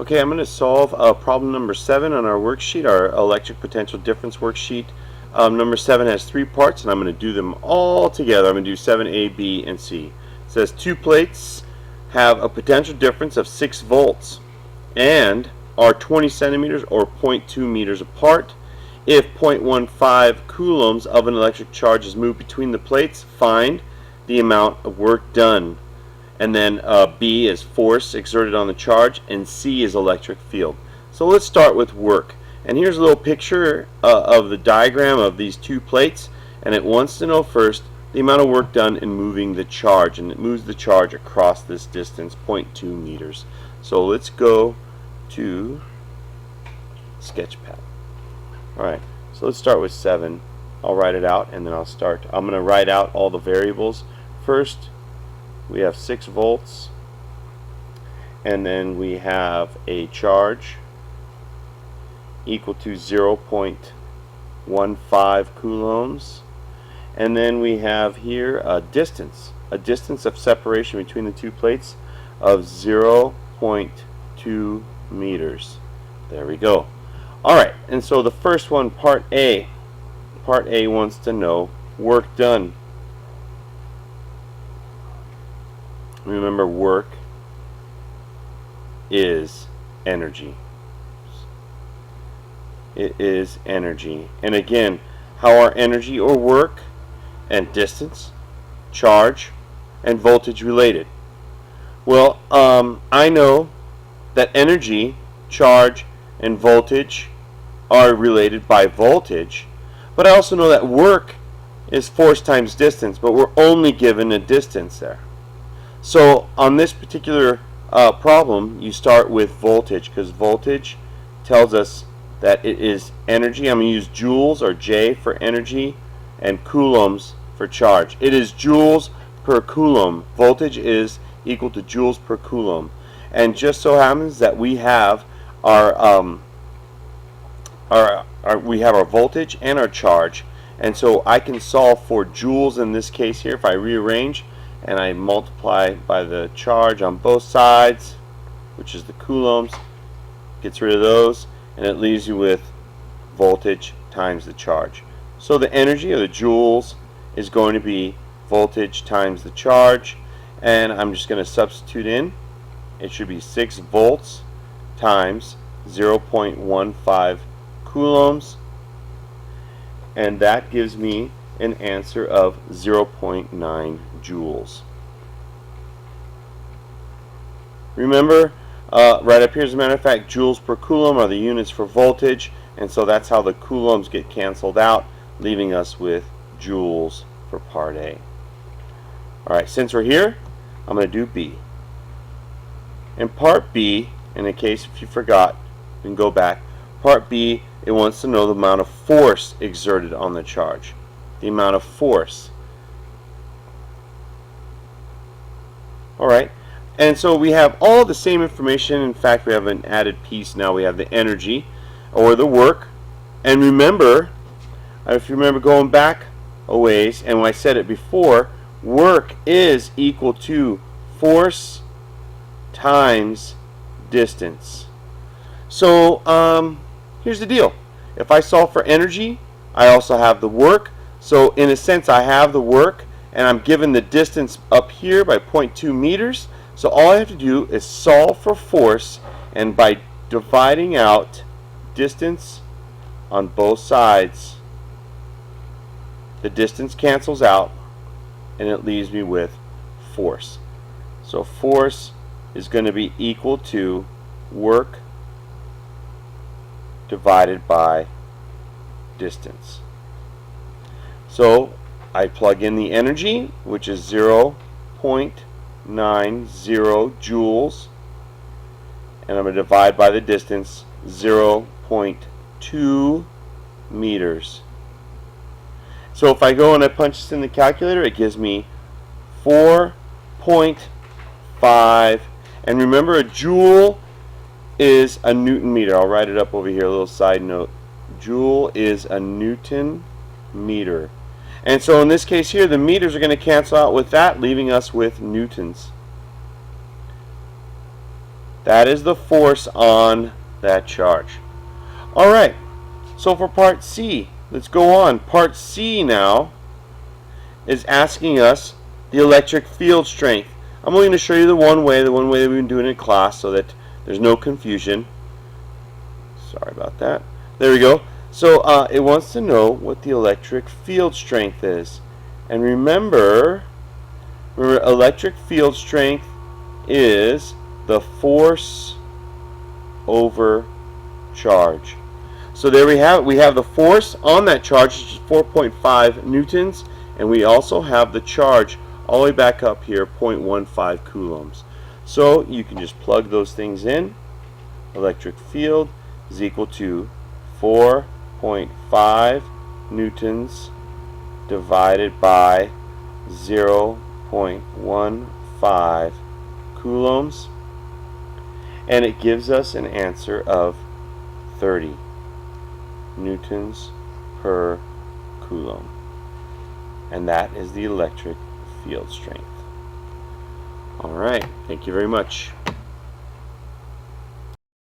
Okay, I'm going to solve problem number 7 on our worksheet, our electric potential difference worksheet. Number 7 has 3 parts, and I'm going to do them all together. I'm going to do 7A, B, and C. It says 2 plates have a potential difference of 6 volts and are 20 centimeters or 0.2 meters apart. If 0.15 coulombs of an electric charge is moved between the plates, find the amount of work done. And then B is force exerted on the charge, and C is electric field. So let's start with work. And here's a little picture of the diagram of these 2 plates, and it wants to know first the amount of work done in moving the charge, and it moves the charge across this distance, 0.2 meters. So let's go to Sketchpad. Alright, so let's start with 7. I'll write it out, and then I'm going to write out all the variables. First, we have 6 volts, and then we have a charge equal to 0.15 coulombs, and then we have here a distance of separation between the 2 plates of 0.2 meters. There we go. Alright, and so the first one, part A wants to know work done. Remember, work is energy. It is energy. And again, how are energy or work and distance, charge, and voltage related? Well, I know that energy, charge, and voltage are related by voltage, but I also know that work is force times distance, but we're only given a distance there. So on this particular problem, you start with voltage, because voltage tells us that it is energy. I'm going to use joules, or J, for energy, and coulombs for charge. It is joules per coulomb. Voltage is equal to joules per coulomb. And just so happens that we have our voltage and our charge, and so I can solve for joules in this case here. If I rearrange and I multiply by the charge on both sides, which is the coulombs, gets rid of those, and it leaves you with voltage times the charge. So the energy, or the joules, is going to be voltage times the charge, and I'm just going to substitute in. It should be 6 volts times 0.15 coulombs, and that gives me an answer of 0.9 joules. Remember, right up here, as a matter of fact, joules per coulomb are the units for voltage, and so that's how the coulombs get canceled out, leaving us with joules for part A. Alright, since we're here, I'm going to do B. In part B, in case if you forgot, you can go back. Part B, it wants to know the amount of force exerted on the charge. The amount of force. Alright, and so we have all the same information. In fact, we have an added piece now. We have the energy, or the work. And remember, if you remember going back a ways, and when I said it before, work is equal to force times distance. So here's the deal. If I solve for energy, I also have the work. So in a sense, I have the work, and I'm given the distance up here by 0.2 meters. So all I have to do is solve for force, and by dividing out distance on both sides, the distance cancels out, and it leaves me with force. So force is going to be equal to work divided by distance. So I plug in the energy, which is 0.90 joules, and I'm going to divide by the distance, 0.2 meters. So if I go and I punch this in the calculator, it gives me 4.5. And remember, a joule is a Newton meter. I'll write it up over here, a little side note. Joule is a Newton meter. And so in this case here, the meters are going to cancel out with that, leaving us with newtons. That is the force on that charge. Alright, so for part C, let's go on. Part C now is asking us the electric field strength. I'm only going to show you the one way that we've been doing it in class so that there's no confusion. Sorry about that. There we go. So it wants to know what the electric field strength is. And remember, electric field strength is the force over charge. So there we have it. We have the force on that charge, which is 4.5 newtons, and we also have the charge all the way back up here, 0.15 coulombs. So you can just plug those things in. Electric field is equal to 4.5 newtons divided by 0.15 coulombs, and it gives us an answer of 30 newtons per coulomb, and that is the electric field strength. Alright, thank you very much.